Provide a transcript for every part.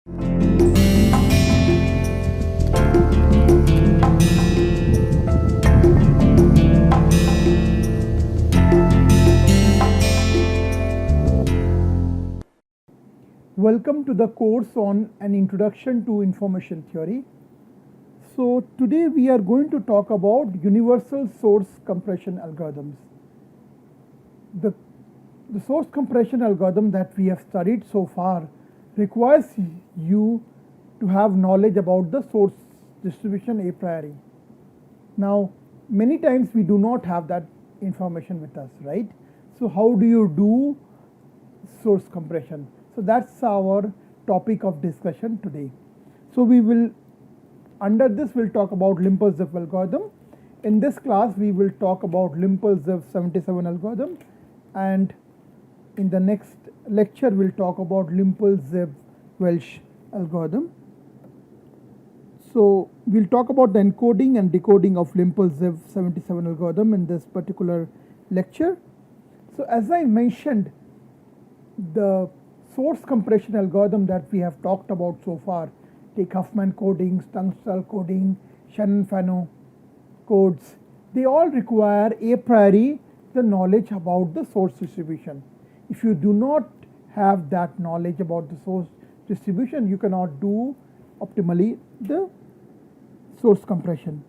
Welcome to the course on an introduction to information theory. So today we are going to talk about universal source compression algorithms. The source compression algorithm that we have studied so far requires you to have knowledge about the source distribution a priori. Now many times we do not have that information with us, right? So how do you do source compression? So that's our topic of discussion today. So we will, under this we'll talk about Lempel-Ziv algorithm. In this class we will talk about Lempel-Ziv77 algorithm, and in the next lecture we'll talk about Lempel-Ziv-Welch algorithm. So we'll talk about the encoding and decoding of Lempel-Ziv77 algorithm in this particular lecture. So as I mentioned, the source compression algorithm that we have talked about so far, take Huffman coding, Tungstall coding, Shannon-Fano codes, they all require a priori the knowledge about the source distribution. If you do not have that knowledge about the source distribution, you cannot do optimally the source compression.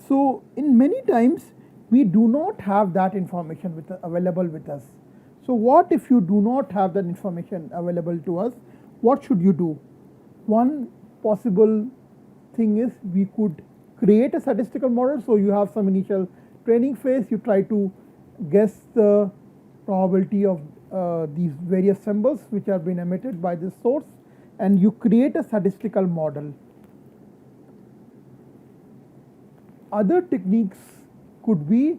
So in many times we do not have that information available with us. So what if you do not have that information available to us? What should you do? One possible thing is we could create a statistical model. So you have some initial training phase, you try to guess the probability of these various symbols which have been emitted by this source, and you create a statistical model. Other techniques could be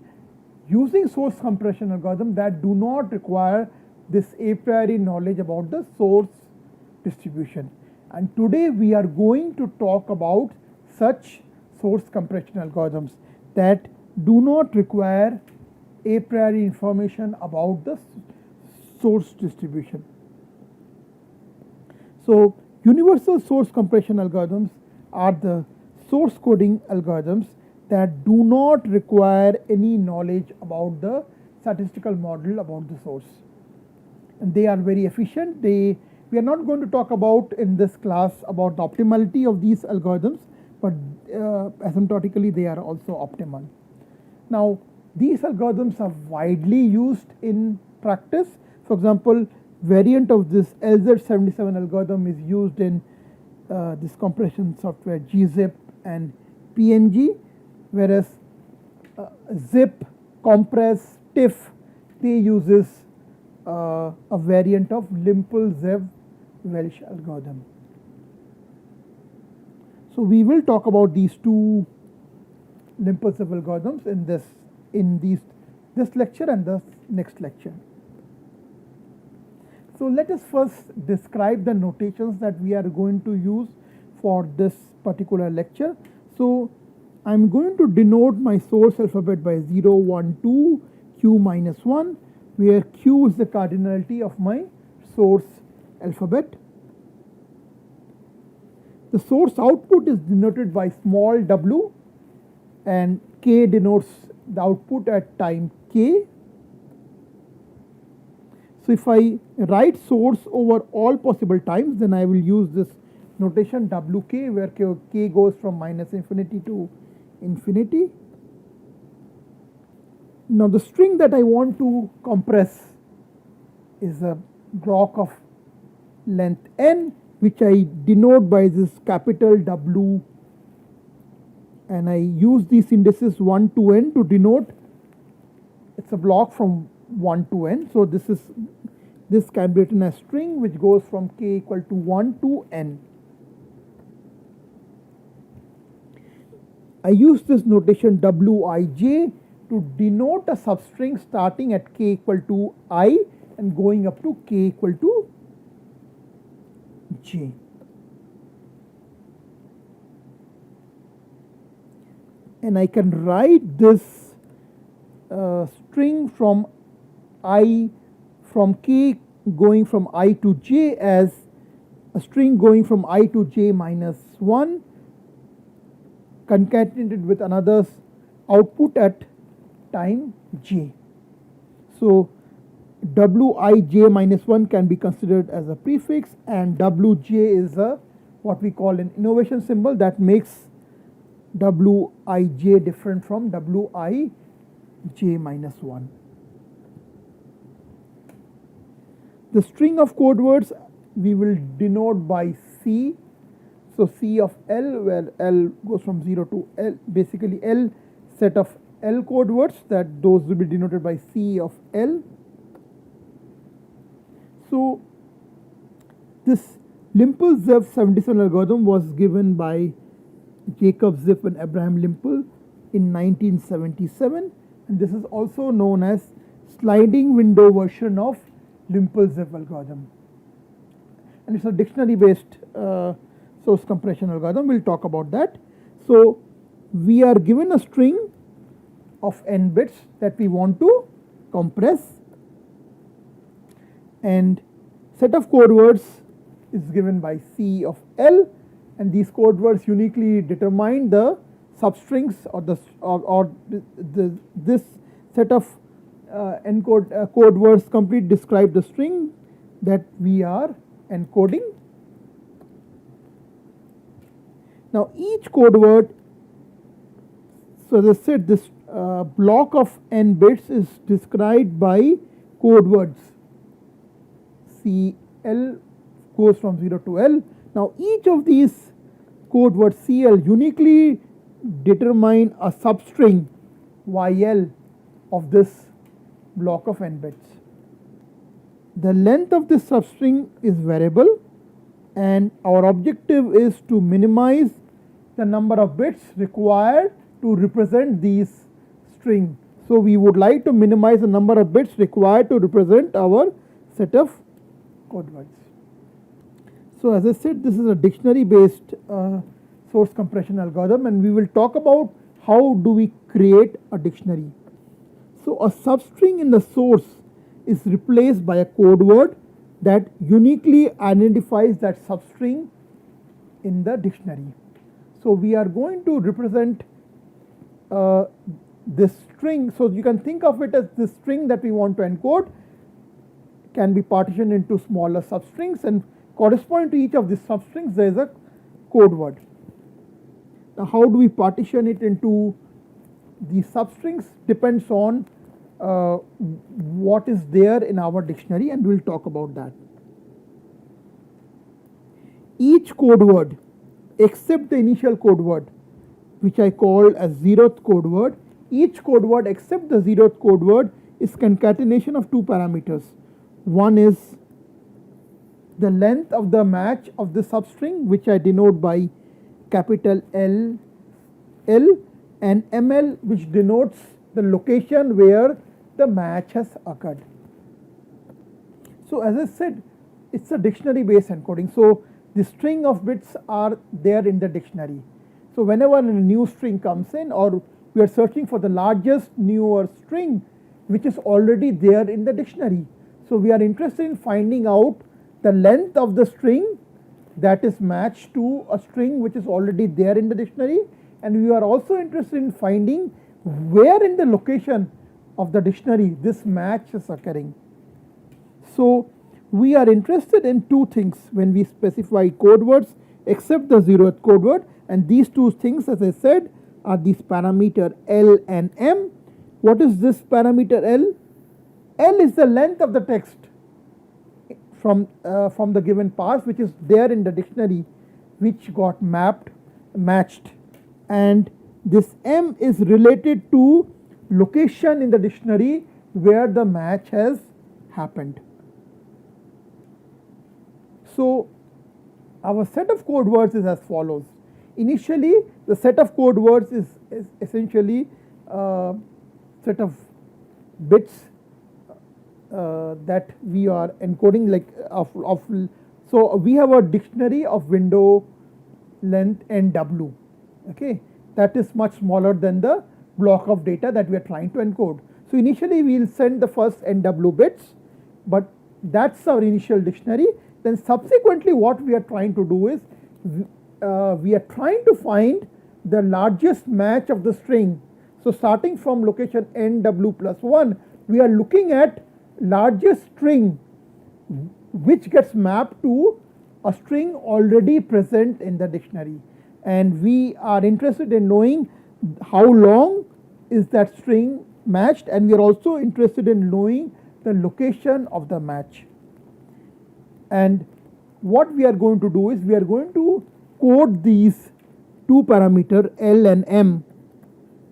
using source compression algorithm that do not require this a priori knowledge about the source distribution. And today we are going to talk about such source compression algorithms that do not require a priori information about the source distribution. So universal source compression algorithms are the source coding algorithms that do not require any knowledge about the statistical model about the source. And they are very efficient. We are not going to talk about in this class about the optimality of these algorithms, but asymptotically they are also optimal. Now these algorithms are widely used in practice. For example, variant of this LZ77 algorithm is used in this compression software gzip and PNG, whereas zip, compress, TIFF, they uses a variant of Lempel-Ziv-Welch algorithm. So we will talk about these two Lempel-Ziv algorithms in this lecture and the next lecture. So let us first describe the notations that we are going to use for this particular lecture. So I'm going to denote my source alphabet by 0, 1, 2, Q minus 1, where Q is the cardinality of my source alphabet. The source output is denoted by small w, and K denotes the output at time K. So if I write source over all possible times, then I will use this notation Wk, where K goes from minus infinity to infinity. Now the string that I want to compress is a block of length n, which I denote by this capital W, and I use these indices 1 to n to denote it's a block from 1 to n. So this can be written as string which goes from k equal to 1 to n. I use this notation Wij to denote a substring starting at k equal to I and going up to k equal to j. And I can write this string from k going from I to j as a string going from I to j minus 1 concatenated with another output at time j. So wij minus 1 can be considered as a prefix, and wj is a what we call an innovation symbol that makes wij different from wij minus 1. The string of code words we will denote by C. So C of L, where L goes from 0 to L, basically L set of L code words, that those will be denoted by C of L. So this Lempel-Ziv77 algorithm was given by Jacob Ziv and Abraham Lempel in 1977, and this is also known as sliding window version of Lempel-Ziv algorithm, and it's a dictionary based source compression algorithm. We'll talk about that. So we are given a string of n bits that we want to compress, and set of code words is given by C of L, and these code words uniquely determine the substrings or this set of code words complete describe the string that we are encoding. Now each code word, so as I said, this block of n bits is described by code words. CL goes from 0 to L. Now each of these code words CL uniquely determine a substring YL of this block of n bits. The length of this substring is variable, and our objective is to minimize the number of bits required to represent these string. So we would like to minimize the number of bits required to represent our set of code words. So as I said, this is a dictionary based source compression algorithm, and we will talk about how do we create a dictionary. So a substring in the source is replaced by a code word that uniquely identifies that substring in the dictionary. So we are going to represent this string. So you can think of it as this string that we want to encode can be partitioned into smaller substrings, and corresponding to each of these substrings there is a code word. Now how do we partition it into these substrings depends on what is there in our dictionary, and we will talk about that. Each code word except the initial code word, which I called as 0th code word, each code word except the 0th code word is concatenation of two parameters. One is the length of the match of the substring, which I denote by capital L, and ML, which denotes the location where the match has occurred. So as I said, it's a dictionary based encoding. So the string of bits are there in the dictionary. So whenever a new string comes in, or we are searching for the largest newer string which is already there in the dictionary. So we are interested in finding out the length of the string that is matched to a string which is already there in the dictionary, and we are also interested in finding where in the location of the dictionary this match is occurring. So we are interested in two things when we specify code words except the 0th code word, and these two things, as I said, are these parameter L and M. What is this parameter L? L is the length of the text from the given parse which is there in the dictionary, which got matched, and this M is related to location in the dictionary where the match has happened. So our set of code words is as follows. Initially the set of code words is essentially a set of bits that we are encoding, like so we have a dictionary of window length NW, okay, that is much smaller than the block of data that we are trying to encode. So initially we will send the first NW bits, but that's our initial dictionary, Then subsequently what we are trying to do is, we are trying to find the largest match of the string. So starting from location NW plus 1, we are looking at largest string which gets mapped to a string already present in the dictionary. And we are interested in knowing how long is that string matched, and we are also interested in knowing the location of the match. And what we are going to do is, we are going to code these two parameter L and M,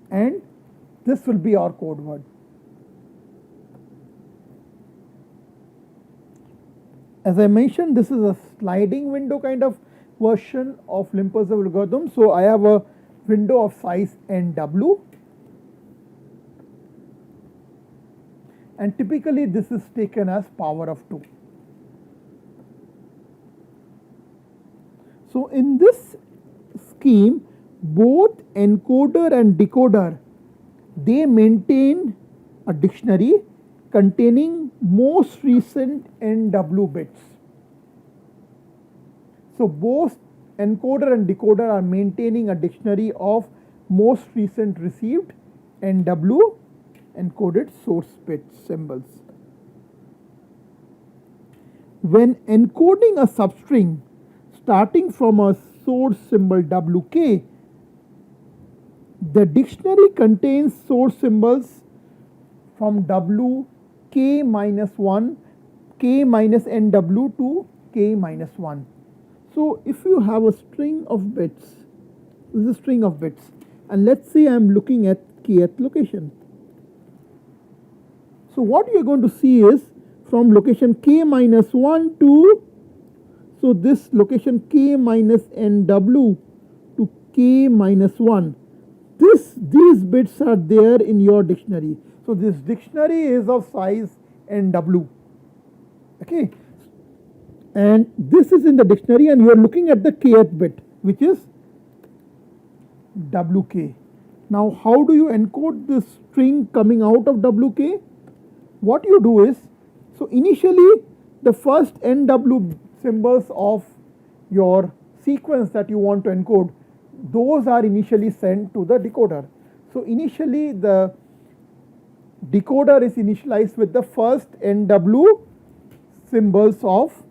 and this will be our code word. As I mentioned, this is a sliding window kind of version of Lempel-Ziv algorithm. So I have a window of size NW, and typically this is taken as power of 2. So in this scheme, both encoder and decoder, they maintain a dictionary containing most recent NW bits. So both encoder and decoder are maintaining a dictionary of most recent received NW encoded source bit symbols. When encoding a substring starting from a source symbol WK, the dictionary contains source symbols from WK minus 1, K minus NW to K minus 1. So if you have a string of bits, this is a string of bits, and let's say I am looking at kth location. So what you are going to see is, from location K minus 1 to, so this location K minus NW to K minus 1, these bits are there in your dictionary. So this dictionary is of size NW, okay, and this is in the dictionary, and you are looking at the kth bit, which is WK. Now how do you encode this string coming out of WK? What you do is, so initially the first NW symbols of your sequence that you want to encode, those are initially sent to the decoder. So initially the decoder is initialized with the first NW symbols of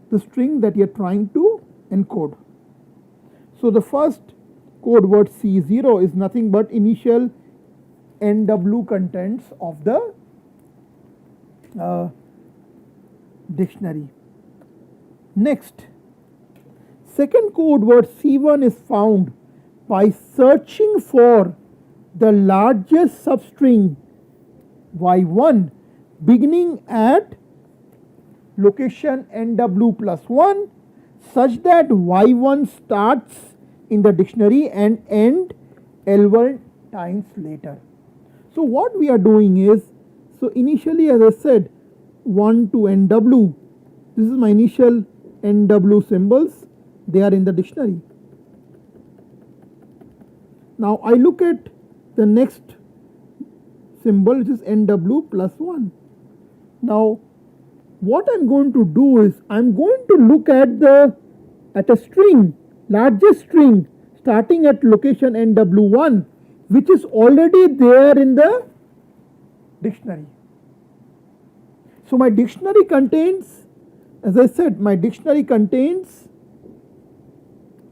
the string that you are trying to encode. So the first code word C0 is nothing but initial NW contents of the dictionary. Next, second code word C1 is found by searching for the largest substring Y1 beginning at location NW plus 1, such that Y1 starts in the dictionary and end L1 times later. So what we are doing is, so initially, as I said, 1 to NW, this is my initial NW symbols, they are in the dictionary. Now I look at the next symbol, which is NW plus 1. Now what I am going to do is, I am going to look at a string, largest string starting at location NW1, which is already there in the dictionary. So my dictionary contains, as I said, my dictionary contains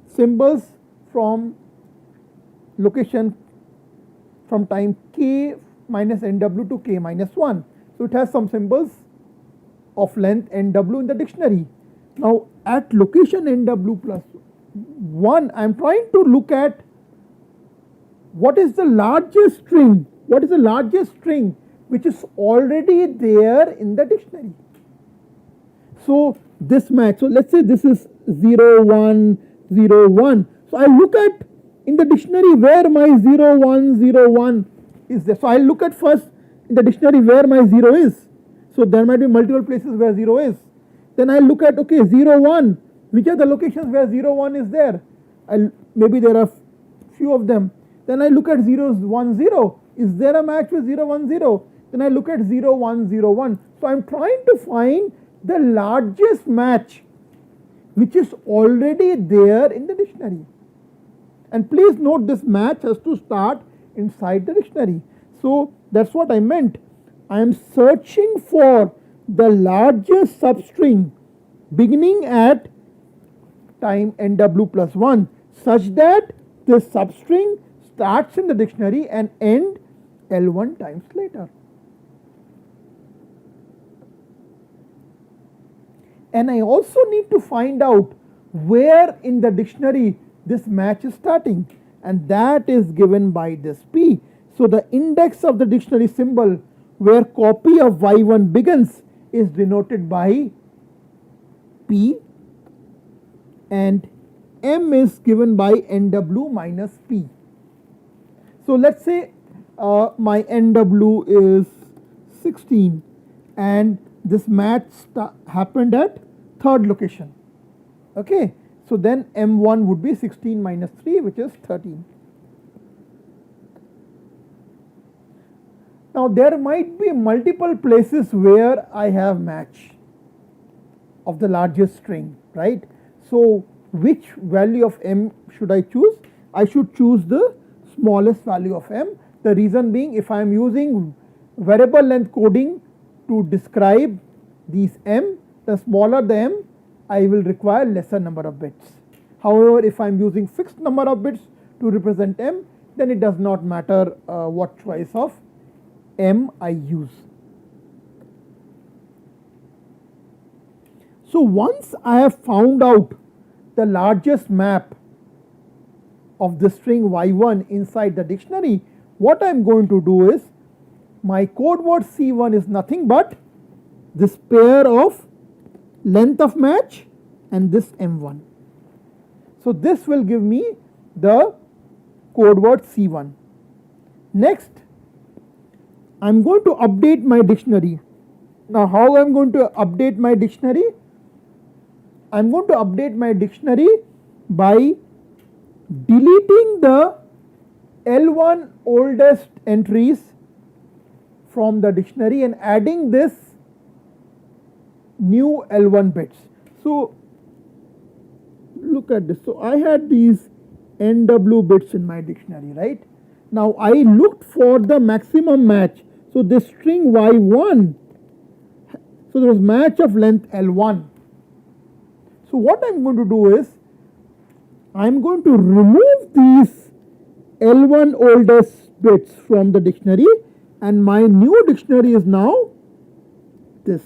symbols from location from time K minus NW to K minus 1. So it has some symbols of length NW in the dictionary. Now at location NW plus 1, I am trying to look at what is the largest string, which is already there in the dictionary. So this match, so let's say this is 0, 1, 0, 1. So I look at in the dictionary where my 0, 1, 0, 1 is there. So I look at first in the dictionary where my 0 is. So there might be multiple places where 0 is. Then I look at, okay, 0, 1, which are the locations where 0, 1 is there? Maybe there are few of them. Then I look at 0, 1, 0. Is there a match with 0, 1, 0? Then I look at 0, 1, 0, 1. So I am trying to find the largest match which is already there in the dictionary. And please note, this match has to start inside the dictionary. So that's what I meant. I am searching for the largest substring beginning at time nw plus 1 such that the substring starts in the dictionary and end L1 times later. And I also need to find out where in the dictionary this match is starting, and that is given by this P. So the index of the dictionary symbol where copy of Y1 begins is denoted by P, and M is given by NW minus P. So let's say my NW is 16 and this match happened at third location. Okay, so then M1 would be 16 minus 3, which is 13. Now there might be multiple places where I have match of the largest string, right? So which value of M should I choose? I should choose the smallest value of M. The reason being, if I am using variable length coding to describe these M, the smaller the M, I will require lesser number of bits. However, if I am using fixed number of bits to represent M, then it does not matter what choice of M I use. So once I have found out the largest map of the string Y1 inside the dictionary, what I am going to do is, my code word C1 is nothing but this pair of length of match and this M1. So this will give me the code word C1. Next, I am going to update my dictionary. Now how I am going to update my dictionary? I am going to update my dictionary by deleting the L1 oldest entries from the dictionary and adding this new L1 bits. So look at this. So I had these NW bits in my dictionary, right? Now I looked for the maximum match. So this string Y1, so there was match of length L1. So what I am going to do is, I am going to remove these L1 oldest bits from the dictionary, and my new dictionary is now this.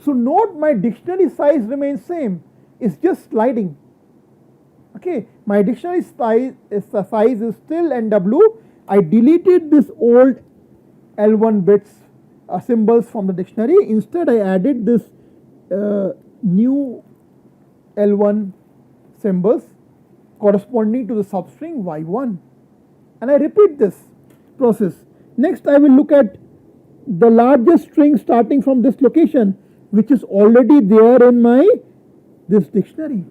So note, my dictionary size remains same, it's just sliding. Okay, my dictionary size is still NW. I deleted this old L1 bits symbols from the dictionary. Instead, I added this new L1 symbols corresponding to the substring Y1, and I repeat this process. Next, I will look at the largest string starting from this location, which is already there in my this dictionary,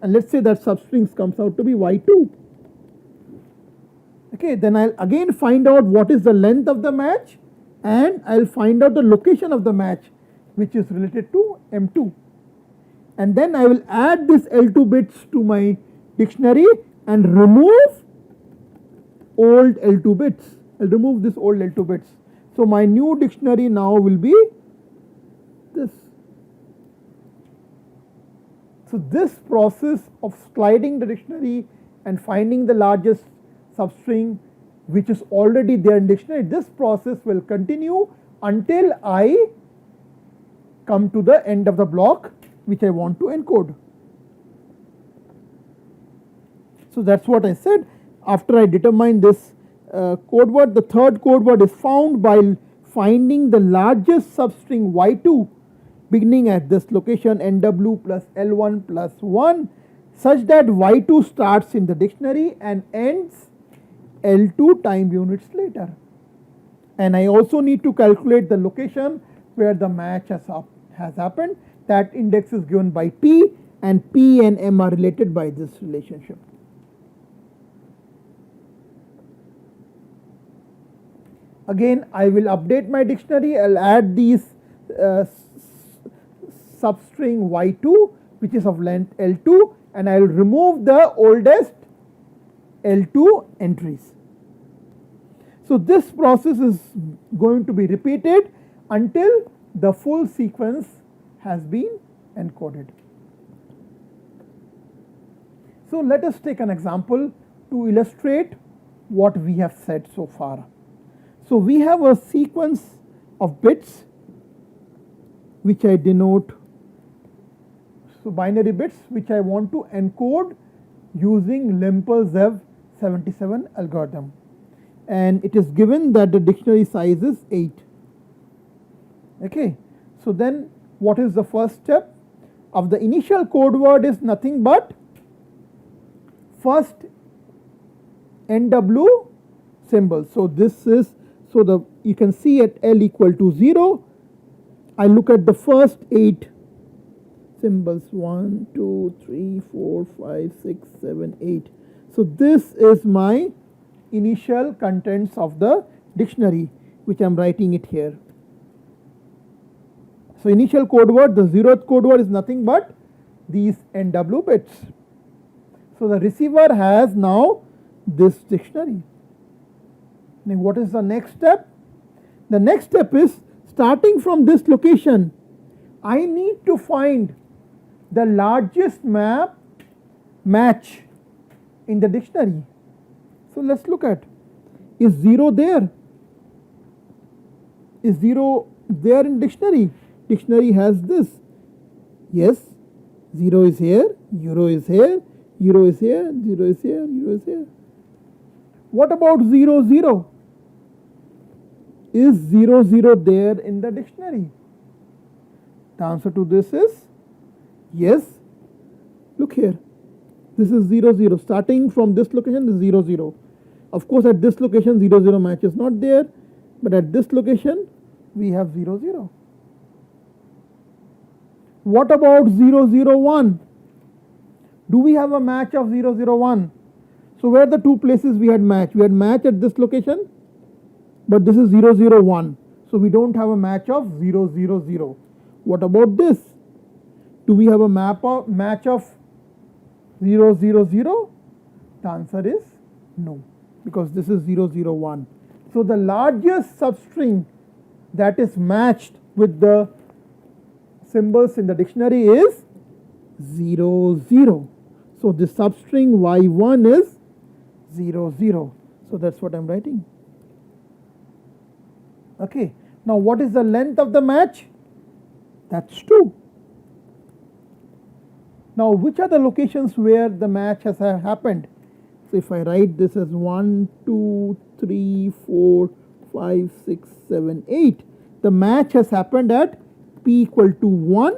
and let's say that substring comes out to be Y2. Okay, then I'll again find out what is the length of the match, and I'll find out the location of the match, which is related to M2. And then I will add this L2 bits to my dictionary and remove old L2 bits. I'll remove this old L2 bits. So my new dictionary now will be this. So this process of sliding the dictionary and finding the largest substring which is already there in dictionary, this process will continue until I come to the end of the block which I want to encode. So that's what I said. After I determine this code word, the third code word is found by finding the largest substring Y2 beginning at this location NW plus L1 plus 1 such that Y2 starts in the dictionary and ends L2 time units later. And I also need to calculate the location where the match has happened. That index is given by P, and P and M are related by this relationship. Again, I will update my dictionary. I'll add these substring y2 which is of length L2, and I will remove the oldest L2 entries. So this process is going to be repeated until the full sequence has been encoded. So let us take an example to illustrate what we have said so far. So we have a sequence of bits which I denote, so binary bits which I want to encode using Lempel-Ziv77 algorithm, and it is given that the dictionary size is 8. Okay. So then what is the first step? Of the initial code word is nothing but first NW symbol. So this is, so the you can see at L equal to 0, I look at the first 8 symbols, 1, 2, 3, 4, 5, 6, 7, 8. So this is my initial contents of the dictionary which I am writing it here. So initial code word, the 0th code word is nothing but these NW bits. So the receiver has now this dictionary. Now what is the next step? The next step is, starting from this location, I need to find the largest match in the dictionary. So let's look at, is 0 there? Is 0 there in dictionary? Dictionary has this. Yes, 0 is here, 0 is here, 0 is here, 0 is here, 0 is here. What about 0, 0? Is 0, 0 there in the dictionary? The answer to this is yes. Look here, this is 0, 0. Starting from this location, this is 0, 0. Of course, at this location 0, 0 match is not there, but at this location we have 0, 0. What about 0, 0, 1? Do we have a match of 0, 0, 1? So where are the two places we had match? We had match at this location, but this is 0, 0, 1. So we don't have a match of 0, 0, 0. What about this? Do we have a match of 0, 0, 0? The answer is no, because this is 0, 0, 1. So the largest substring that is matched with the symbols in the dictionary is 0, 0. So the substring y1 is 0, 0. So that's what I am writing. Okay. Now what is the length of the match? That's 2. Now which are the locations where the match has happened? So if I write this as 1, 2, 3, 4, 5, 6, 7, 8, the match has happened at p equal to 1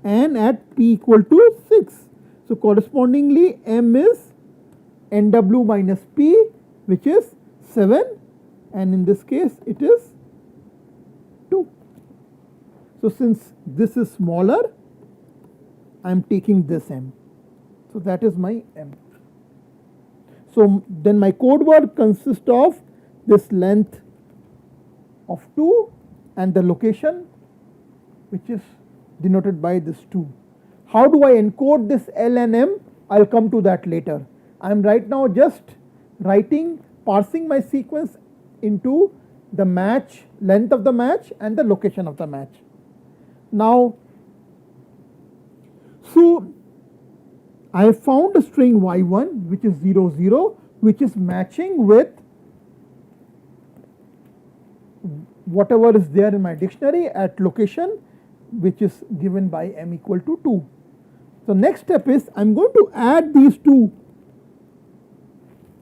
and at p equal to 6. So correspondingly m is nw minus p, which is 7, and in this case it is 2. So since this is smaller, I am taking this m. So that is my m. So then my code word consists of this length of 2 and the location which is denoted by this 2. How do I encode this L and M? I will come to that later. I am right now just parsing my sequence into the match, length of the match and the location of the match. Now, so I have found a string y1 which is 0, 0, which is matching with whatever is there in my dictionary at location, which is given by m equal to 2. So next step is I am going to add these two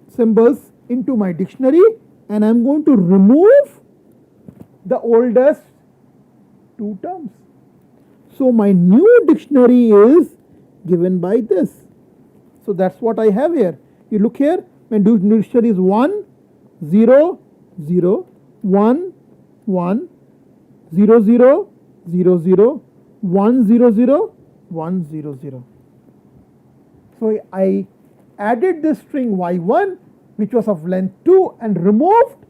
symbols into my dictionary, and I am going to remove the oldest 2 terms. So my new dictionary is given by this. So that's what I have here. You look here, my dictionary is 1, 0, 0, 1, 1, 0, 0, 0, 0, 1, 0, 0, 1, 0, 0. So I added this string y1 which was of length 2 and removed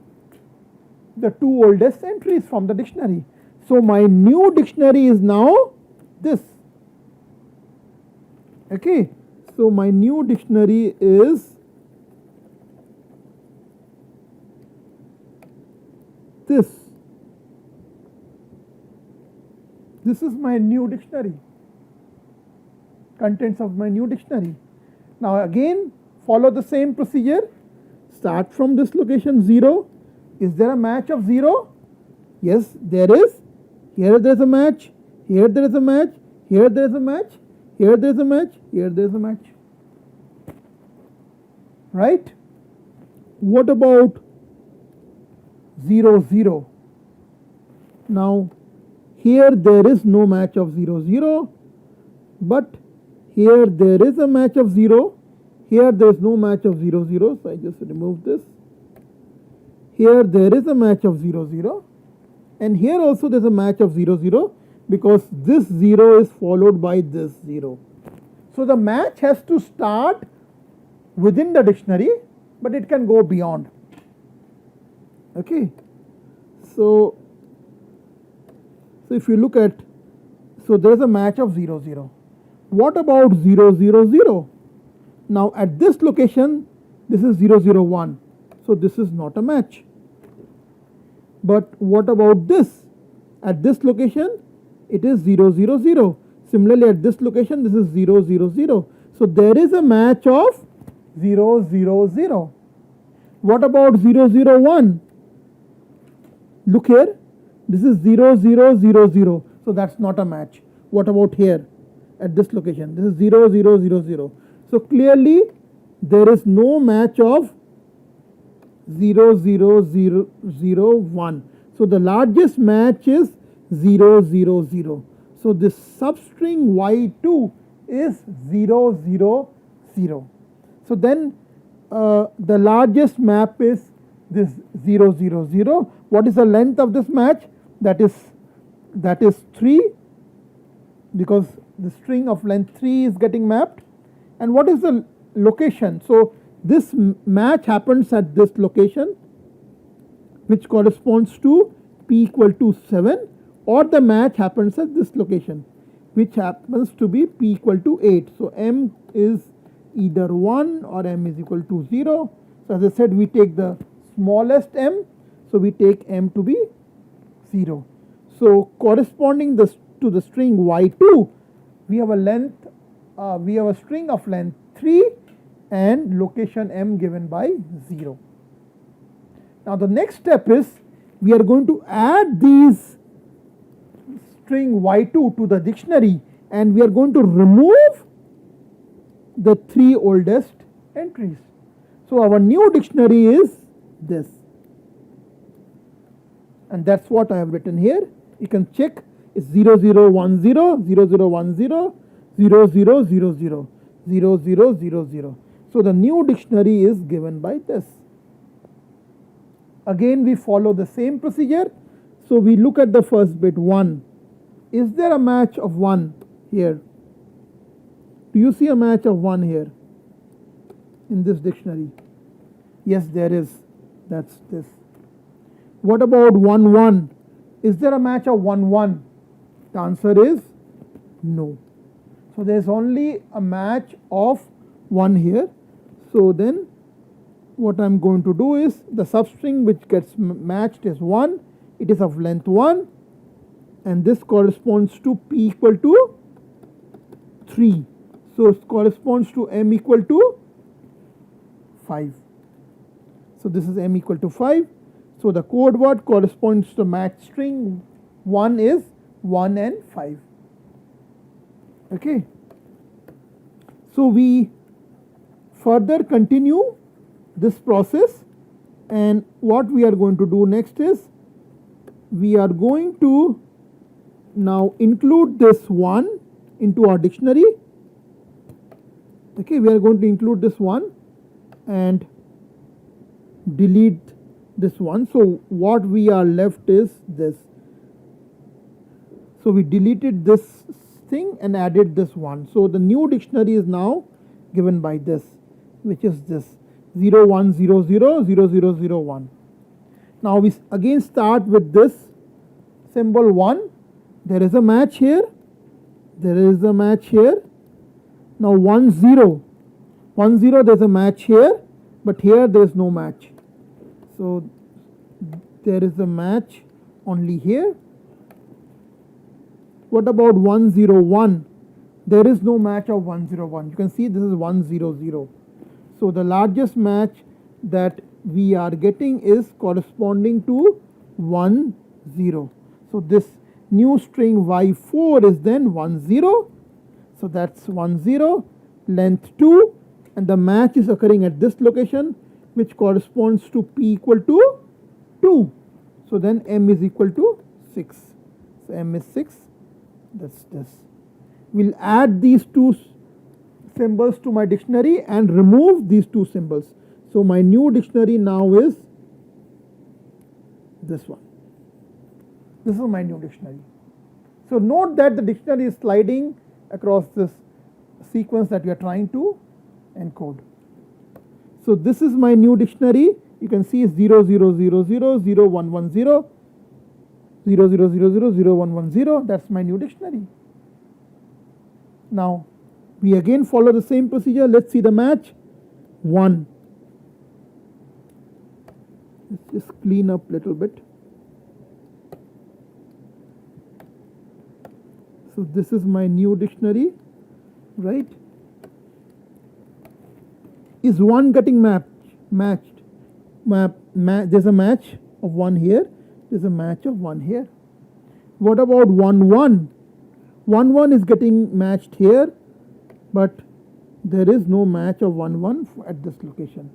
the two oldest entries from the dictionary. So my new dictionary is now this. Okay, so my new dictionary is this. This is my new dictionary, contents of my new dictionary. Now again follow the same procedure. Start from this location 0. Is there a match of 0? Yes, there is. Here there is a match, here there is a match, here there is a match, here there is a match, here there is a match. Right? What about 0, 0? Now here there is no match of 0, 0, but here there is a match of 0. Here there is no match of 0, 0, so I just remove this. Here there is a match of 0, 0, and here also there is a match of 0, 0, because this 0 is followed by this 0. So the match has to start within the dictionary, but it can go beyond. Okay, so if you look at, so there is a match of 0, 0. What about 0, 0, 0? Now at this location this is 0, 0, 1, so this is not a match. But what about this? At this location it is 0, 0, 0. Similarly at this location this is 0, 0, 0. So there is a match of 0, 0, 0. What about 0, 0, 1? Look here, this is 0, 0, 0, 0. So that's not a match. What about here at this location? This is 0, 0, 0, 0. So clearly there is no match of 0, 0, 0, 0, 1. So the largest match is 0, 0, 0. So this substring y2 is 0, 0, 0. So then the largest map is this 0, 0, 0. What is the length of this match? That is 3, because the string of length 3 is getting mapped. And what is the location? So this match happens at this location, which corresponds to p equal to 7, or the match happens at this location, which happens to be p equal to 8. So m is either 1 or m is equal to 0. So as I said, we take the smallest m, so we take m to be 0. So corresponding to the string y2, we have a string of length 3 and location m given by 0. Now the next step is we are going to add these string y2 to the dictionary, and we are going to remove the 3 oldest entries. So our new dictionary is this, and that's what I have written here. You can check, it's 0010, 0010, 0000, 0000. So the new dictionary is given by this. Again we follow the same procedure. So we look at the first bit 1. Is there a match of 1 here? Do you see a match of 1 here in this dictionary? Yes, there is. That's this. What about 1, 1? Is there a match of 1, 1? The answer is no. So there is only a match of 1 here. So then what I am going to do is, the substring which gets matched is 1. It is of length 1, and this corresponds to p equal to 3. So it corresponds to m equal to 5. So this is m equal to 5. So the code word corresponds to the match string 1 is 1 and 5. Okay. So we further continue this process, and what we are going to do next is we are going to now include this 1 into our dictionary. Okay, we are going to include this 1 and delete this 1. So what we are left is this. So we deleted this thing and added this 1. So the new dictionary is now given by this, which is this 0100 0001. Now we again start with this symbol 1. There is a match here. There is a match here. Now 1 0. 1 0, there is a match here, but here there is no match. So there is a match only here. What about 1 0 1? There is no match of 1 0 1. You can see this is 1 0 0. So the largest match that we are getting is corresponding to 1 0. So this new string y4 is then 1 0. So that's 1 0, length 2, and the match is occurring at this location, which corresponds to p equal to 2. So then m is equal to 6. So m is 6. That's this. We'll add these two symbols to my dictionary and remove these two symbols. So my new dictionary now is this one. This is my new dictionary. So note that the dictionary is sliding across this sequence that we are trying to encode. So this is my new dictionary. You can see 0 0 0 0 0 1 1 0 0 0 0 0 0 1 1 0. That's my new dictionary. Now we again follow the same procedure. Let's see the match. 1. Let's just clean up a little bit. So this is my new dictionary, right? Is 1 getting matched? There's a match of 1 here. There's a match of 1 here. What about 1 1? 1 1 is getting matched here, but there is no match of 1 1 at this location.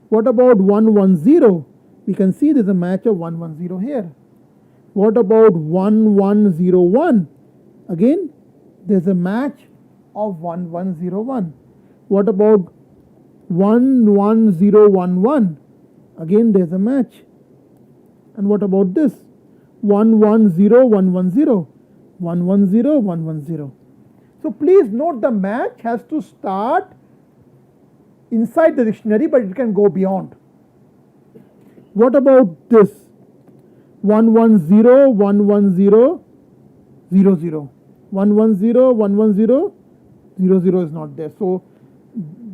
What about 1 1 0? We can see there's a match of 1 1 0 here. What about 1 1 0 1? Again, there's a match of 1 1 0 1. What about 1 1 0 1 1? Again, there's a match. And what about this? 1 1 0 1 1 0. 1 1 0 1 1 0. So please note the match has to start inside the dictionary, but it can go beyond. What about this? 1 1 0 1 1 0 0 0. 1 1 0 1 1 0 0 0 is not there. So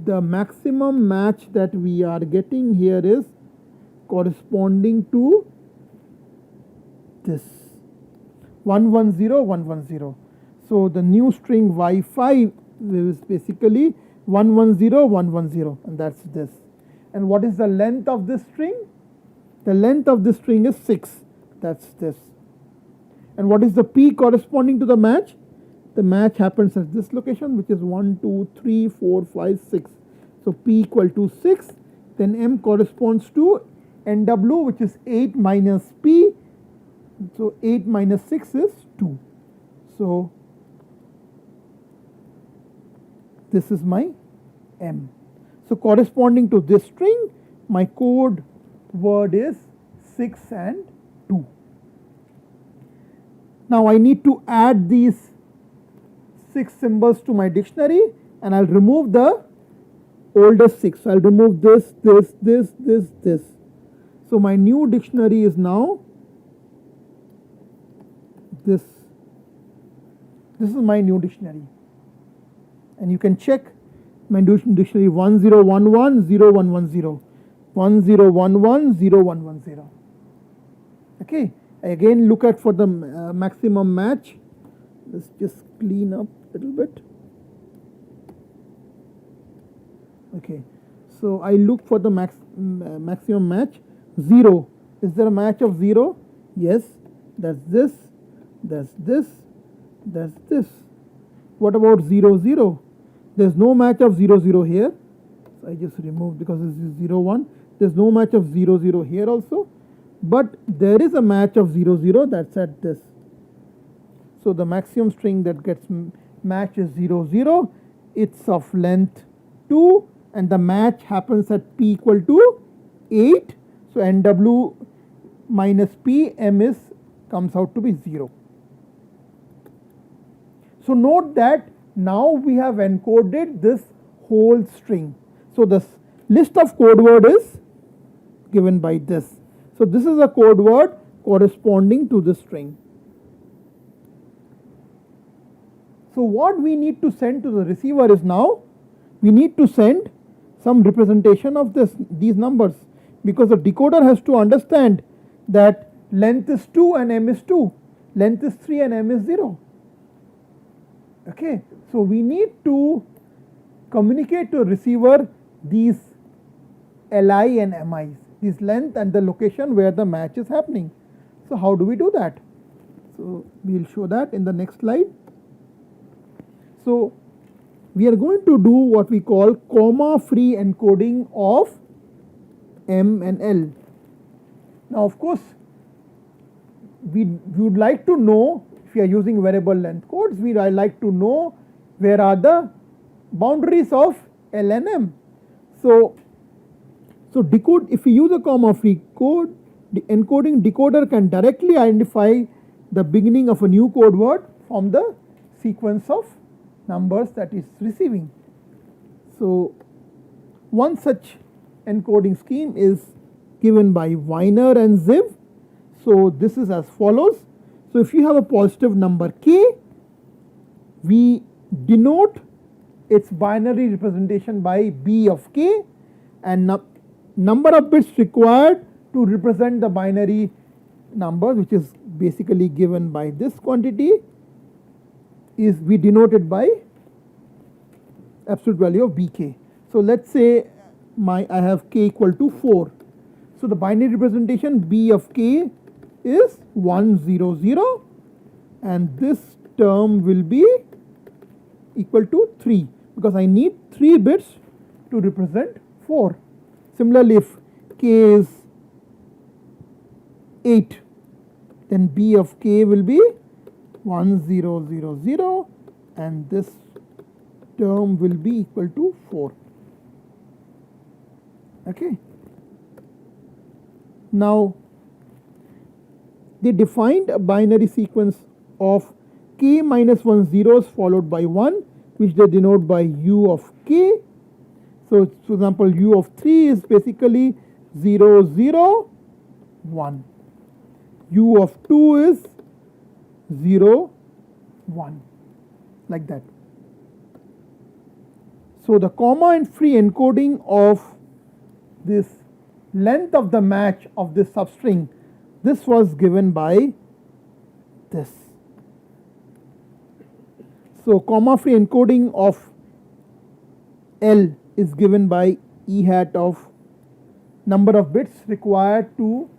the maximum match that we are getting here is corresponding to this 1 1 0 1 1 0. So the new string y5 is basically 1 1 0 1 1 0, and that's this. And what is the length of this string? The length of this string is 6. That's this. And what is the p corresponding to the match? The match happens at this location, which is 1 2 3 4 5 6. So p equal to 6. Then m corresponds to nw, which is 8 minus p. So 8 minus 6 is 2. So this is my m. So corresponding to this string, my code word is 6 and 2. Now I need to add these 6 symbols to my dictionary, and I'll remove the oldest 6. So I'll remove this, this, this, this, this. So my new dictionary is now this. This is my new dictionary. And you can check my dictionary 1011 0110 1011 0110. Okay, I again look at for the maximum match. Let's just clean up a little bit. Okay, so I look for the maximum match. 0. Is there a match of 0? Yes, that's this, that's this, that's this. What about 0 0? There's no match of 0 0 here. So I just removed because this is 0 1. There's no match of 0 0 here also. But there is a match of 0 0, that's at this. So the maximum string that gets matched is 0 0. It's of length 2, and the match happens at p equal to 8. So nw minus p, m comes out to be 0. So note that now we have encoded this whole string. So this list of code word is given by this. So this is a code word corresponding to this string. So what we need to send to the receiver is now we need to send some representation of these numbers, because the decoder has to understand that length is 2 and m is 2, length is 3 and m is 0. Okay, so we need to communicate to a receiver these li and mi's, this length and the location where the match is happening. So how do we do that? So we will show that in the next slide. So we are going to do what we call comma free encoding of m and l. Now of course we would like to know, if we are using variable length codes, we would like to know where are the boundaries of L and M. So decode, if we use a comma free code, the encoding decoder can directly identify the beginning of a new code word from the sequence of numbers that is receiving. So one such encoding scheme is given by Weiner and Ziv. So this is as follows. So if you have a positive number k, we denote its binary representation by b of k, and number of bits required to represent the binary number, which is basically given by this quantity, is we denote it by absolute value of bk. So let's say I have k equal to 4. So the binary representation b of k is 100, and this term will be equal to 3, because I need 3 bits to represent 4. Similarly, if k is 8, then b of k will be 1000, and this term will be equal to 4. Okay. Now they defined a binary sequence of k minus 1 zeros followed by 1, which they denote by u of k. So for example, u of 3 is basically 0 0 1, u of 2 is 0 1, like that. So the comma and free encoding of this length of the match of this substring, this was given by this. So comma free encoding of L is given by E hat of number of bits required to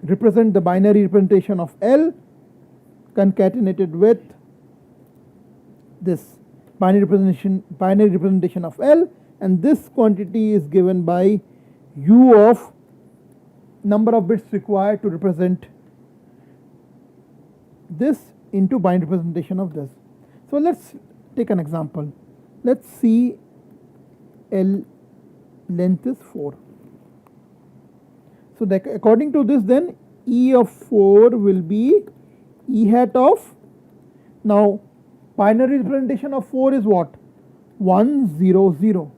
represent the binary representation of L concatenated with this binary representation of L, and this quantity is given by U of number of bits required to represent this into binary representation of this. So let's take an example. Let's see L length is 4. So according to this, then E of 4 will be E hat of, now binary representation of 4 is what? 100.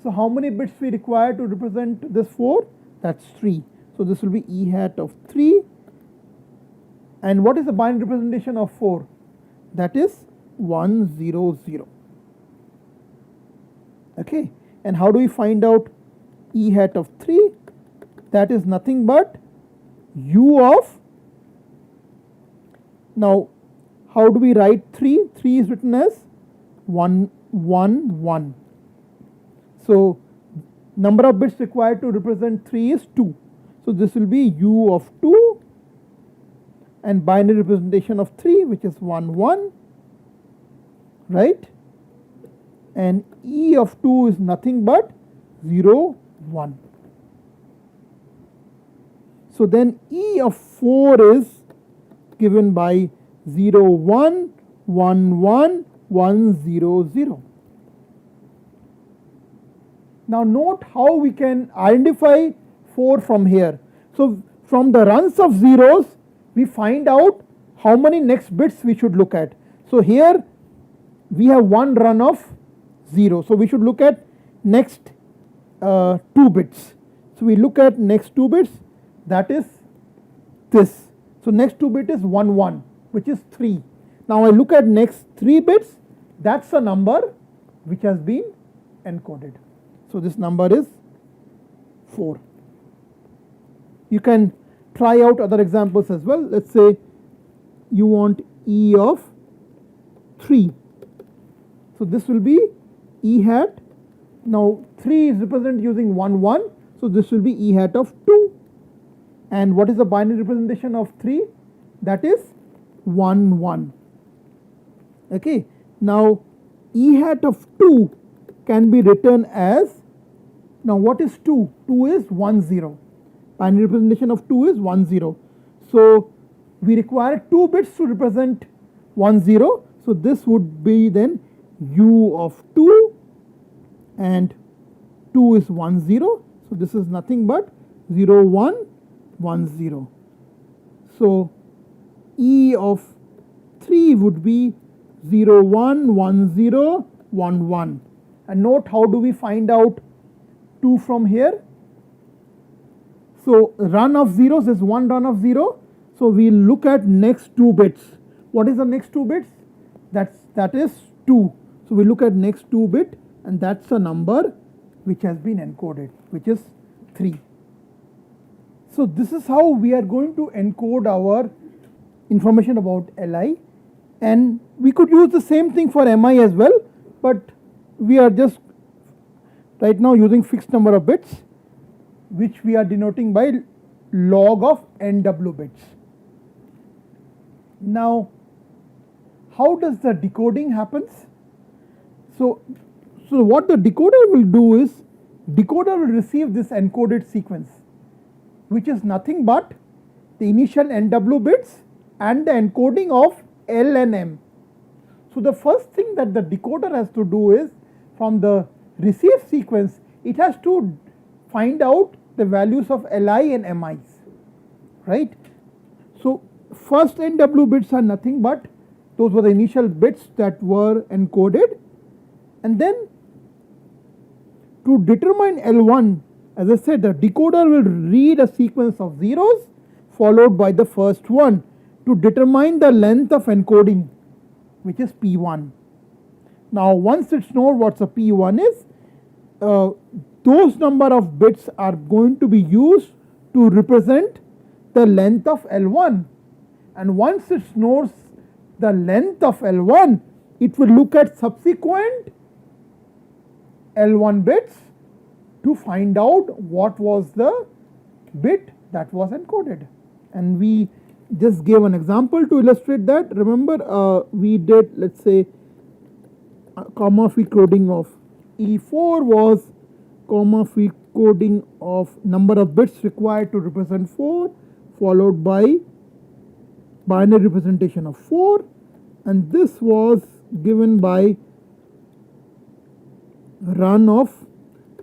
So how many bits we require to represent this 4? That's 3. So this will be E hat of 3. And what is the binary representation of 4? That is 100. Okay. And how do we find out E hat of 3? That is nothing but U of, now how do we write 3? 3 is written as 1 1 1. So number of bits required to represent 3 is 2. So this will be U of 2 and binary representation of 3, which is 1 1, right? And E of 2 is nothing but 0 1. So then E of 4 is given by 0 1 1 1 1 0 0. Now note how we can identify 4 from here. So from the runs of zeros, we find out how many next bits we should look at. So here we have one run of 0. So we should look at next 2 bits. So we look at next 2 bits. that is this. So next 2 bit is 1 1, which is 3. Now I look at next 3 bits, that's a number which has been encoded. So this number is 4. You can try out other examples as well. Let's say you want E of 3. So this will be E hat. Now 3 is represented using 1 1. So this will be E hat of 2. And what is the binary representation of 3? That is 1 1. Okay. Now E hat of 2 can be written as, now what is 2? 2 is 1 0. Binary representation of 2 is 1 0. So we require 2 bits to represent 1 0. So this would be then U of 2, and 2 is 1 0. So this is nothing but 0 1 1 0. So E of 3 would be 0 1 1 0 1 1. And note, how do we find out 2 from here? So run of zeros is 1 run of 0. So we look at next 2 bits. What is the next 2 bits? That is 2. So we look at next 2 bit, and that's a number which has been encoded, which is 3. So this is how we are going to encode our information about Li, and we could use the same thing for Mi as well, but we are just right now using fixed number of bits, which we are denoting by log of NW bits. Now, how does the decoding happens? So what the decoder will do is, decoder will receive this encoded sequence, which is nothing but the initial NW bits and the encoding of L and M. So the first thing that the decoder has to do is, from the received sequence, it has to find out the values of Li and Mi's, right? So first NW bits are nothing but those were the initial bits that were encoded, and then to determine L1, as I said, the decoder will read a sequence of zeros followed by the first one to determine the length of encoding, which is P1. Now once it's known what the P1 is, those number of bits are going to be used to represent the length of L1, and once it knows the length of L1, it will look at subsequent L1 bits to find out what was the bit that was encoded. And we just gave an example to illustrate that. Remember, we did, let's say, comma free coding of E4 was comma free coding of number of bits required to represent 4, followed by binary representation of 4, and this was given by run of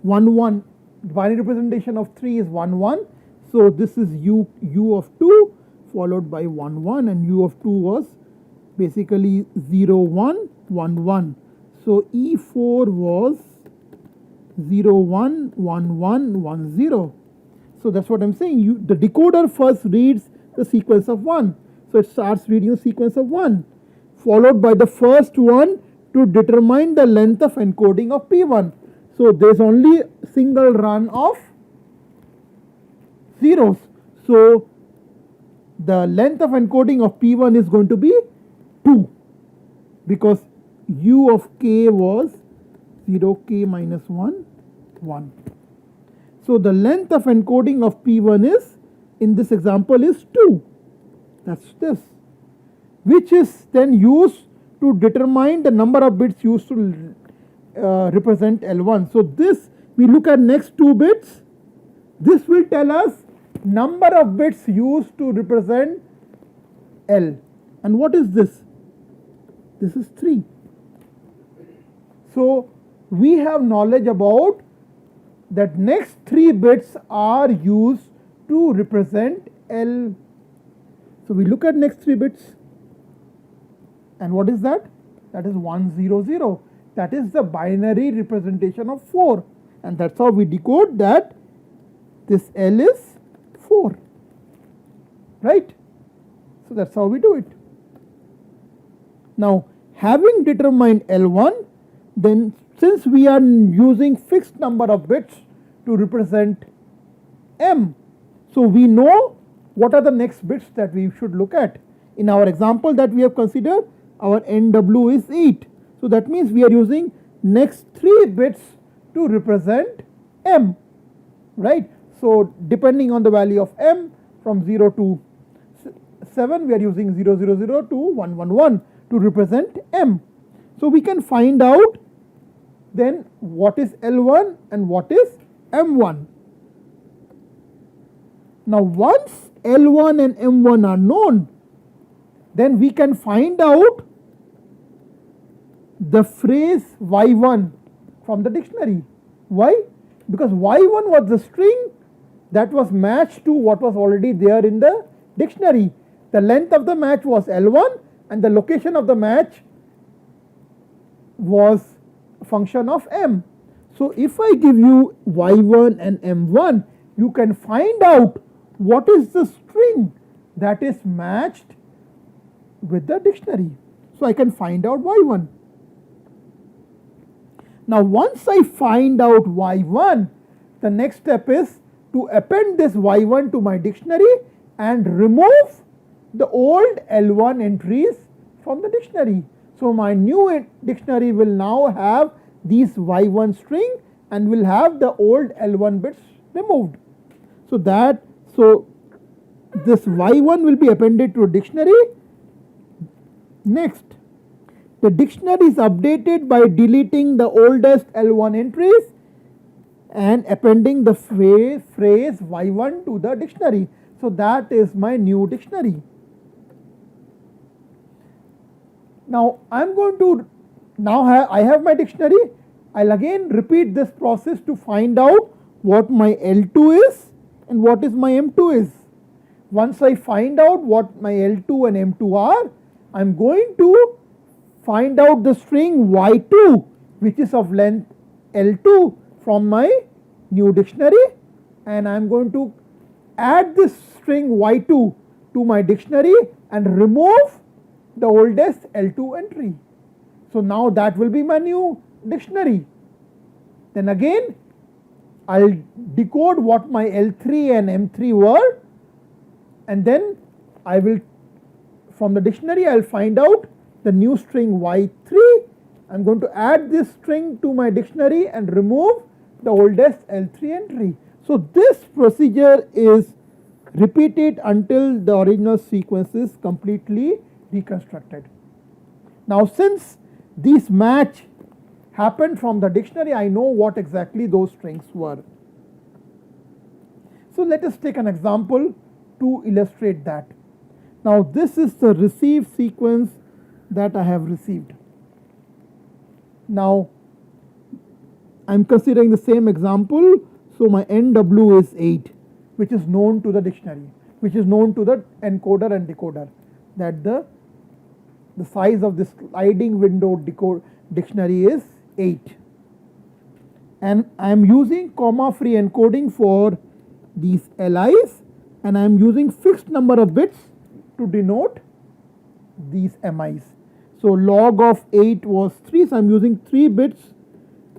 1 1. Binary representation of 3 is 1 1. So this is U of 2 followed by 1 1, and U of 2 was basically 0 1 1 1. So E4 was 0 1 1 1 1 0. So that's what I'm saying. The decoder first reads the sequence of 1. So it starts reading the sequence of 1, followed by the first one to determine the length of encoding of P1. So there's only single run of zeros. So the length of encoding of P1 is going to be 2, because U of k was 0k minus 1 1. So the length of encoding of P1 is, in this example, is 2. That's this, which is then used to determine the number of bits used to represent L1. So this, we look at next 2 bits. This will tell us number of bits used to represent L. And what is this? This is 3. So we have knowledge about that next 3 bits are used to represent L. So we look at next 3 bits, and what is that? That is 1 0 0. That is the binary representation of 4, and that's how we decode that this L is 4. right? So that's how we do it. Now, having determined L1, then since we are using fixed number of bits to represent M, so we know what are the next bits that we should look at. In our example that we have considered, our NW is 8. So that means we are using next 3 bits to represent M, right? So depending on the value of M, from 0 to 7, we are using 000 to 111 to represent M. So we can find out then what is L1 and what is M1. Now once L1 and M1 are known, then we can find out the phrase Y1 from the dictionary. Why? Because Y1 was the string that was matched to what was already there in the dictionary. The length of the match was L1 and the location of the match was a function of M. So if I give you Y1 and M1, you can find out what is the string that is matched with the dictionary. So I can find out Y1. Now once I find out Y1, the next step is to append this Y1 to my dictionary and remove the old L1 entries from the dictionary. So my new dictionary will now have these Y1 string and will have the old L1 bits removed. So this Y1 will be appended to a dictionary. Next, the dictionary is updated by deleting the oldest L1 entries and appending the phrase Y1 to the dictionary. So that is my new dictionary. Now I have my dictionary. I'll again repeat this process to find out what my L2 is and what is my M2 is. Once I find out what my L2 and M2 are, I'm going to find out the string Y2 which is of length L2 from my new dictionary, and I'm going to add this string Y2 to my dictionary and remove the oldest L2 entry. So now that will be my new dictionary. Then again I'll decode what my L3 and M3 were, and then I will, from the dictionary, I'll find out the new string Y3. I'm going to add this string to my dictionary and remove the oldest L3 entry. So this procedure is repeated until the original sequence is completely reconstructed. Now since these match happened from the dictionary, I know what exactly those strings were. So let us take an example to illustrate that. Now this is the received sequence that I have received. Now I am considering the same example. So my NW is 8, which is known to the dictionary, which is known to the encoder and decoder, that the size of this sliding window dictionary is 8. And I am using comma free encoding for these LIs, and I am using fixed number of bits to denote these MIs. So log of 8 was 3, so I am using 3 bits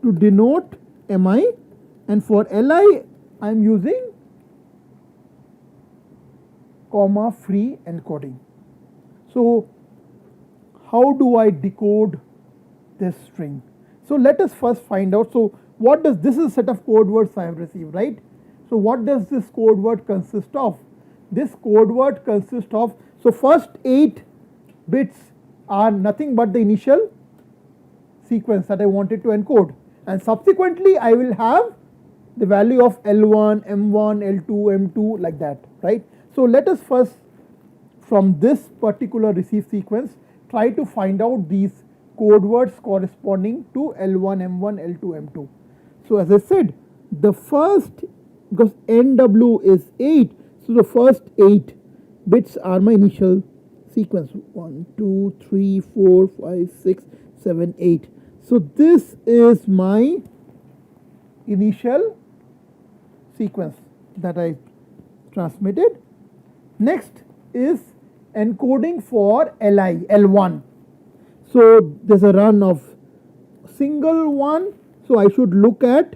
to denote MI, and for LI I am using comma free encoding. So how do I decode this string? So let us first find out. So what does this is a set of code words I have received, right? So what does this code word consist of? This code word consists of, so first 8 bits are nothing but the initial sequence that I wanted to encode, and subsequently I will have the value of L1, M1, L2, M2 like that, right? So let us first, from this particular receive sequence, try to find out these code words corresponding to L1, M1, L2, M2. So as I said, the first, because NW is 8, so the first 8 bits are my initial sequence, 1, 2, 3, 4, 5, 6, 7, 8. So this is my initial sequence that I transmitted. Next, is encoding for Li, L1. So there's a run of single one, so I should look at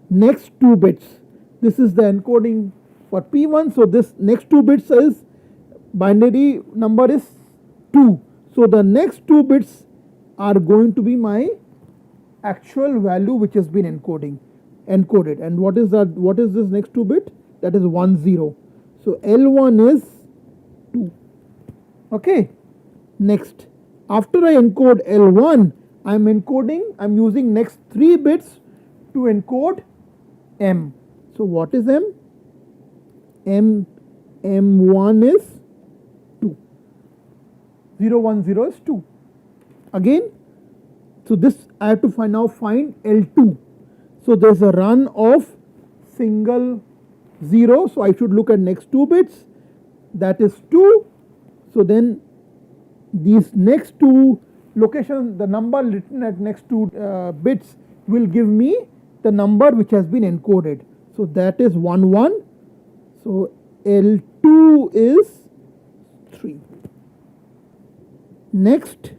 next 2 bits. This is the encoding for P1, so this next 2 bits is binary number is 2. So the next 2 bits are going to be my actual value which has been encoded. And what is that? What is this next 2 bit? That is 1 0. So L1 is 2. Okay. Next, after I encode L1, I'm using next 3 bits to encode M. So what is M? M1 is 2. 0 1 0 is 2. Again, so this I have to now find L2. So there's a run of single 0. So I should look at next 2 bits. That is 2. So then these next 2 locations, the number written at next 2 bits will give me the number which has been encoded. So that is 1 1. So L2 is 3. Next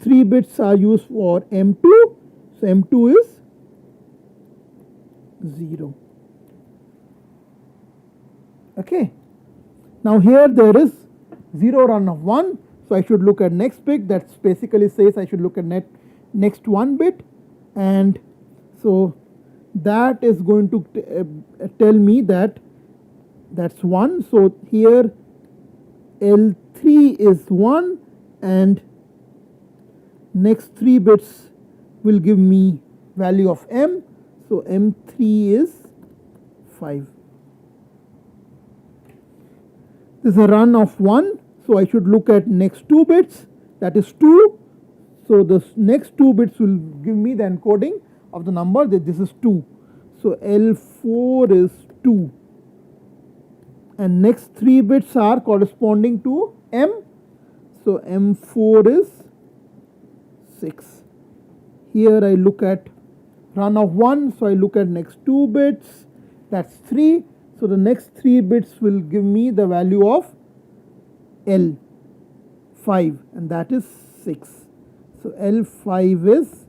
3 bits are used for M2. So M2 is 0. Okay. Now here there is 0 run of 1. So I should look at next bit. That basically says I should look at next 1 bit, and so that is going to tell me that that's 1. So here L3 is 1 and next 3 bits will give me value of M. So M3 is 5. This is a run of 1. So I should look at next 2 bits, that is 2. So the next 2 bits will give me the encoding of the number that this is 2. So L4 is 2. And next 3 bits are corresponding to M. So M4 is 6. Here I look at run of 1. So I look at next 2 bits, that's 3. So the next 3 bits will give me the value of L5, and that is 6. So L5 is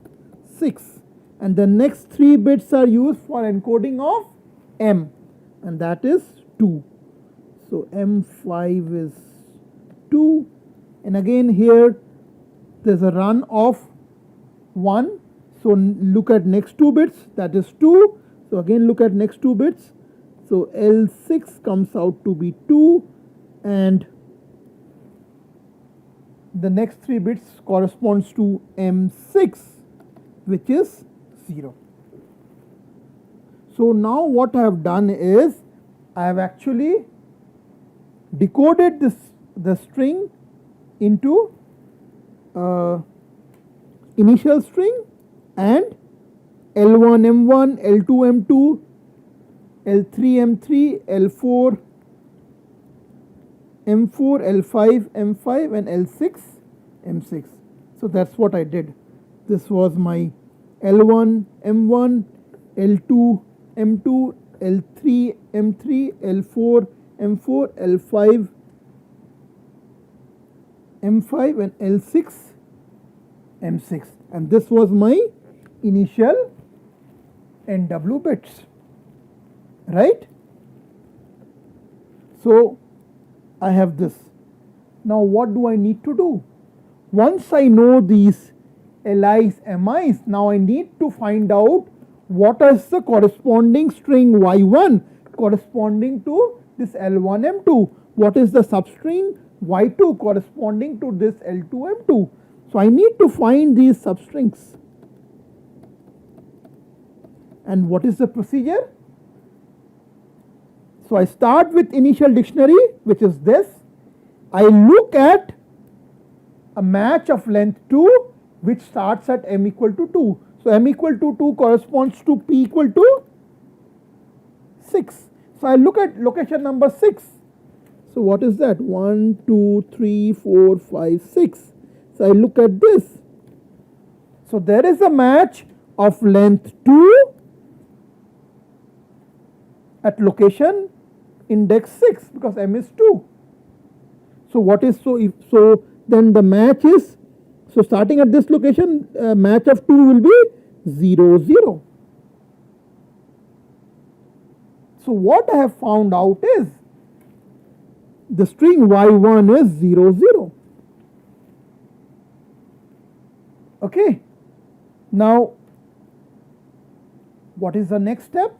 6, and the next 3 bits are used for encoding of M, and that is 2. So M5 is 2, and again here there's a run of 1. So look at next 2 bits, that is 2. So again look at next 2 bits. So L6 comes out to be 2, and the next 3 bits corresponds to M6, which is 0. So now what I have done is I have actually decoded the string into initial string and L1 M1, L2 M2, L3 M3, L4 M4, L5 M5 and L6 M6. So that's what I did. This was my L1 M1, L2 M2, L3 M3, L4 M4, L5 M5 and L6 M6, and this was my initial NW bits, right? So I have this. Now what do I need to do? Once I know these LIs, MIs, now I need to find out what is the corresponding string Y1 corresponding to this L1 M2. What is the substring Y2 corresponding to this L2 M2. So I need to find these substrings. And what is the procedure? So I start with initial dictionary, which is this. I look at a match of length 2 which starts at m equal to 2. So m equal to 2 corresponds to p equal to 6. So I look at location number 6. So what is that? 1, 2, 3, 4, 5, 6. So I look at this. So there is a match of length 2 at location index 6 because m is 2. So what is then the match is, so starting at this location, match of 2 will be 0 0. So what I have found out is the string y1 is 0 0. Okay. Now what is the next step?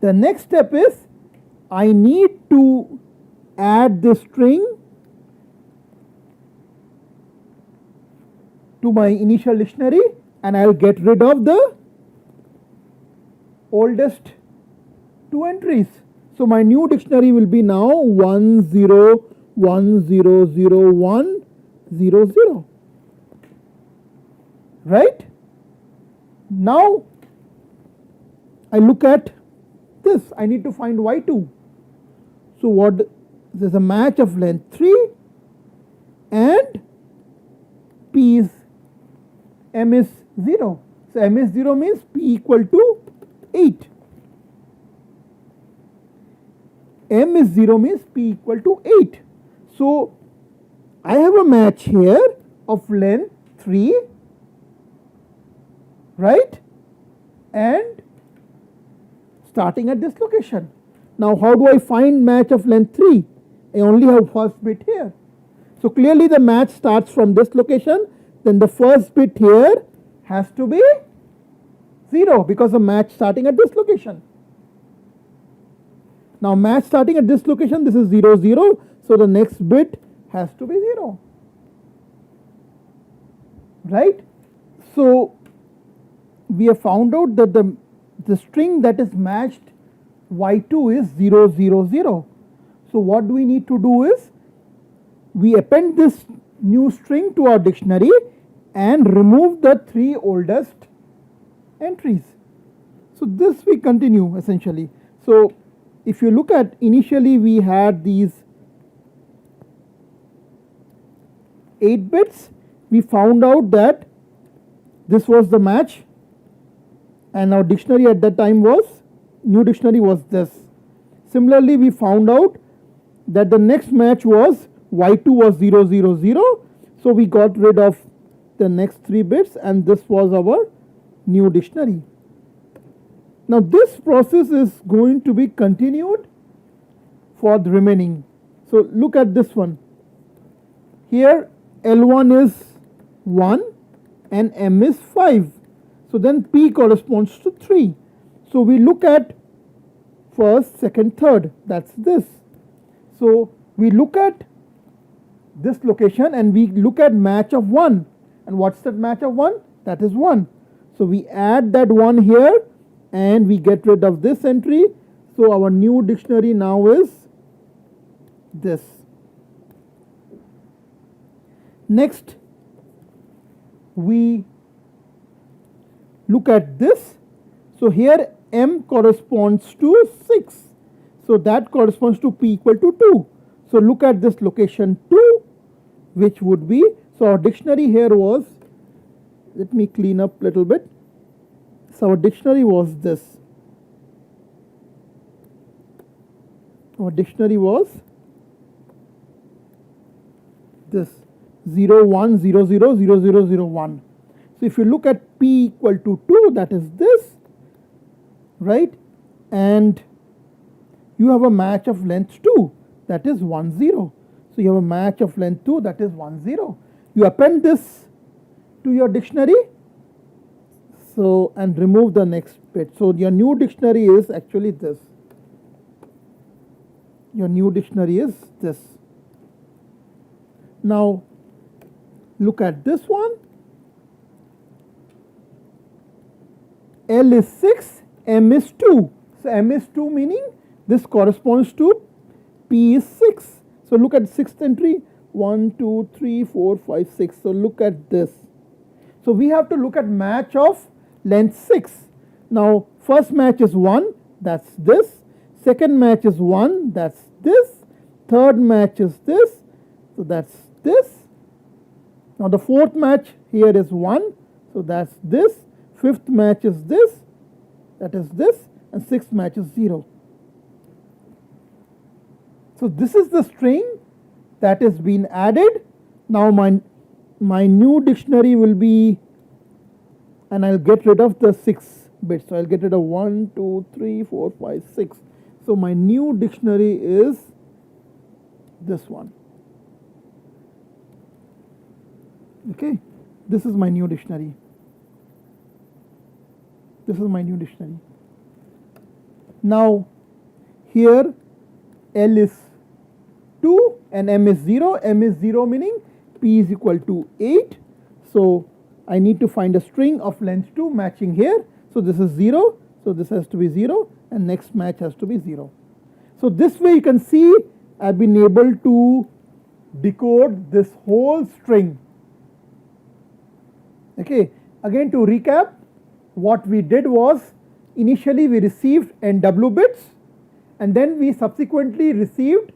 The next step is I need to add the string to my initial dictionary, and I will get rid of the oldest 2 entries. So my new dictionary will be now 1 0 1 0 0 1 0 0. Right? Now I look at this. I need to find y2. So what? There's a match of length 3 and p is m is 0. So m is 0 means p equal to 8. M is 0 means p equal to 8. So I have a match here of length 3, right, and starting at this location. Now how do I find match of length 3? I only have first bit here. So clearly the match starts from this location, then the first bit here has to be 0 because the match starting at this location. Now match starting at this location, this is 0 0, so the next bit has to be 0. Right? So we have found out that the string that is matched y2 is 0 0 0. So what do we need to do is we append this new string to our dictionary and remove the 3 oldest entries. So this we continue essentially. So if you look at, initially we had these 8 bits, we found out that this was the match, and our dictionary at that time was, new dictionary was this. Similarly we found out that the next match was y2 was 0 0 0, so we got rid of the next 3 bits and this was our new dictionary. Now this process is going to be continued for the remaining. So look at this one. Here L1 is 1 and M is 5. So then P corresponds to 3. So we look at first, second, third, that's this. So we look at this location and we look at match of 1. And what's that match of 1? That is 1. So we add that 1 here and we get rid of this entry. So our new dictionary now is this. Next we look at this. So here M corresponds to 6. So that corresponds to P equal to 2. So look at this location 2, which would be, so our dictionary here was, let me clean up a little bit. So our dictionary was this. Our dictionary was this 0 1 0 0 0 0 0 1. So if you look at P equal to 2, that is this, right, and you have a match of length 2, that is 1 0. So you have a match of length 2, that is 1 0. You append this to your dictionary, so and remove the next bit. So your new dictionary is actually this. Your new dictionary is this. Now look at this one. L is 6, M is 2. So M is 2 meaning this corresponds to P is 6. So look at 6th entry, 1 2 3 4 5 6. So look at this. So we have to look at match of length 6. Now first match is 1, that's this. Second match is 1, that's this. Third match is this, so that's this. Now the fourth match here is 1, so that's this. Fifth match is this, that is this, and sixth match is 0. So this is the string that has been added. Now my new dictionary will be, and I'll get rid of the 6 bits. So I'll get rid of 1, 2, 3, 4, 5, 6. So my new dictionary is this one. Okay, this is my new dictionary. This is my new dictionary. Now here L is 2 and M is 0. M is 0 meaning P is equal to 8. So I need to find a string of length 2 matching here. So this is 0. So this has to be 0 and next match has to be 0. So this way you can see I've been able to decode this whole string. Okay, again to recap, what we did was initially we received NW bits and then we subsequently received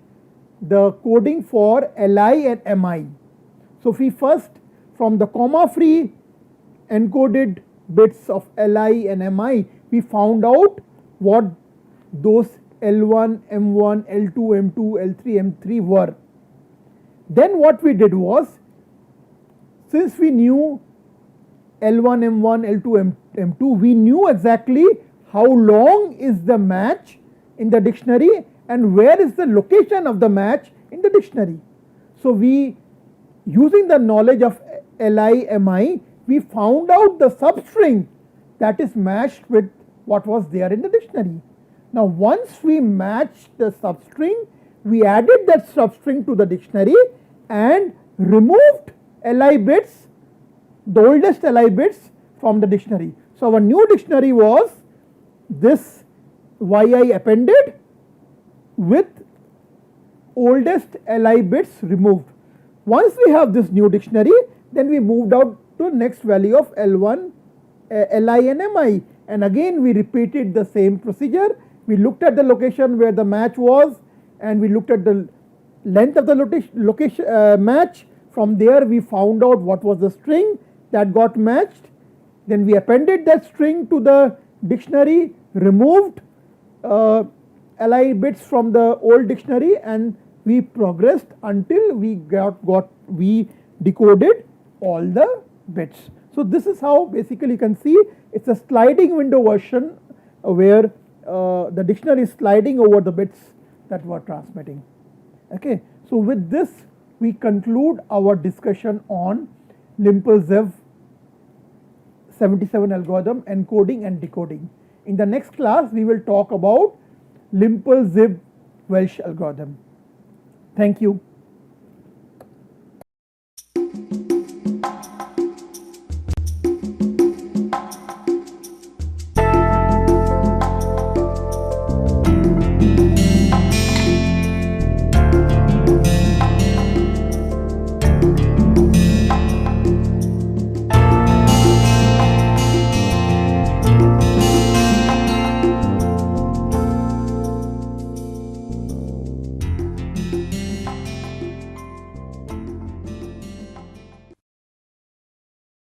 the coding for LI and MI. So we first, from the comma free encoded bits of LI and MI, we found out what those L1, M1, L2, M2, L3, M3 were. Then what we did was, since we knew L1, M1, L2, M2, we knew exactly how long is the match in the dictionary and where is the location of the match in the dictionary. So we, using the knowledge of LI, MI, we found out the substring that is matched with what was there in the dictionary. Now once we matched the substring, we added that substring to the dictionary and removed LI bits, the oldest LI bits from the dictionary. So our new dictionary was this YI appended with oldest LI bits removed. Once we have this new dictionary, then we moved out to next value of L1, LI and MI, and again we repeated the same procedure. We looked at the location where the match was and we looked at the length of the location match. From there we found out what was the string that got matched. Then we appended that string to the dictionary, removed LI bits from the old dictionary, and we progressed until we we decoded all the bits. So this is how basically you can see it's a sliding window version where the dictionary is sliding over the bits that were transmitting. Okay, so with this we conclude our discussion on Lempel-Ziv 77 algorithm, encoding and decoding. In the next class we will talk about Lempel-Ziv Welsh algorithm. Thank you.